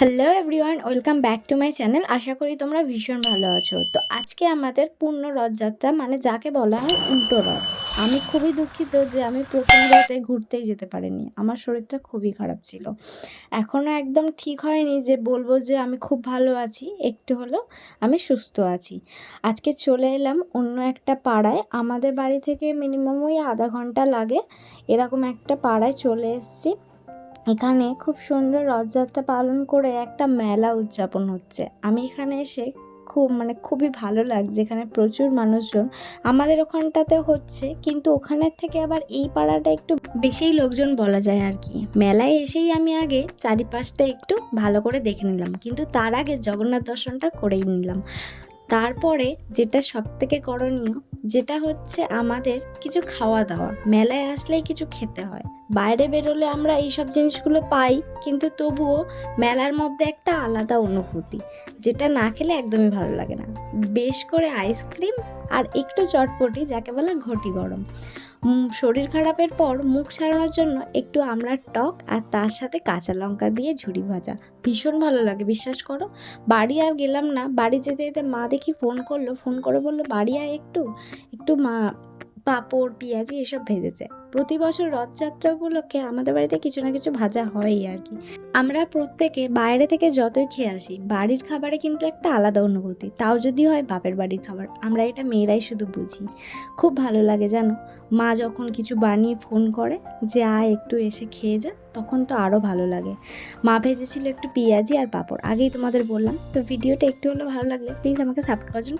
Hello everyone, welcome back to my channel. আশা করি তোমরা ভীষণ ভালো আছো। তো আজকে আমাদের পূর্ণ রথযাত্রা, মানে যাকে বলা হয় উল্টো রথ। আমি খুবই দুঃখিত যে আমি প্রথম রথে ঘুরতেই যেতে পারিনি। আমার শরীরটা খুবই খারাপ ছিল। এখনও একদম ঠিক হয়নি যে বলবো যে আমি খুব ভালো আছি, একটু হলেও আমি সুস্থ আছি। আজকে চলে এলাম অন্য একটা পাড়ায়। আমাদের বাড়ি থেকে মিনিমাম ওই আধা ঘন্টা লাগে, এরকম একটা পাড়ায় চলে এসেছি। এখানে খুব সুন্দর রথযাত্রা পালন করে একটা মেলা উদযাপন হচ্ছে। আমি এখানে এসে খুবই ভালো লাগছে। এখানে প্রচুর মানুষজন, আমাদের ওখানটাতে হচ্ছে, কিন্তু ওখানের থেকে আবার এই পাড়াটা একটু বেশিই লোকজন বলা যায় আর কি। মেলায় এসেই আমি আগে চারিপাশটা একটু ভালো করে দেখে নিলাম, কিন্তু তার আগে জগন্নাথ দর্শনটা করেই নিলাম। তারপরে যেটা সবথেকে করণীয়, যেটা হচ্ছে আমাদের কিছু খাওয়া দাওয়া। মেলায় আসলেই কিছু খেতে হয়। বাইরে বেরোলে আমরা এইসব জিনিসগুলো পাই, কিন্তু তবুও মেলার মধ্যে একটা আলাদা অনুভূতি, যেটা না খেলে একদমই ভালো লাগে না। বেশ করে আইসক্রিম আর একটু চটপটি, যাকে বলে ঘটি গরম। শরীর খারাপের পর মুখ সারানোর জন্য একটু আমড়ার টক, আর তার সাথে কাঁচা লঙ্কা দিয়ে ঝুরি ভাজা ভীষণ ভালো লাগে, বিশ্বাস করো। বাড়ি আর গেলাম না। বাড়ি যেতে যেতে মা দেখি ফোন করলো, ফোন করে বললো বাড়ি আয় একটু। একটু মা পাঁপড় পেঁয়াজি এসব ভেজেছে। প্রতি বছর রথযাত্রা উপলক্ষে আমাদের বাড়িতে কিছু না কিছু ভাজা হয়ই আর কি। আমরা প্রত্যেকে বাইরে থেকে যতই খেয়ে আসি, বাড়ির খাবারে কিন্তু একটা আলাদা অনুভূতি, তাও যদি হয় বাপের বাড়ির খাবার। আমরা এটা মেয়েরাই শুধু বুঝি। খুব ভালো লাগে জানো, মা যখন কিছু বানিয়ে ফোন করে যে আয় একটু এসে খেয়ে যা, তখন তো আরও ভালো লাগে। মা ভেজেছিল একটু পেঁয়াজি আর পাঁপড়, আগেই তোমাদের বললাম। তো ভিডিওটা একটু হলেও ভালো লাগলে প্লিজ আমাকে সাপোর্ট করার জন্য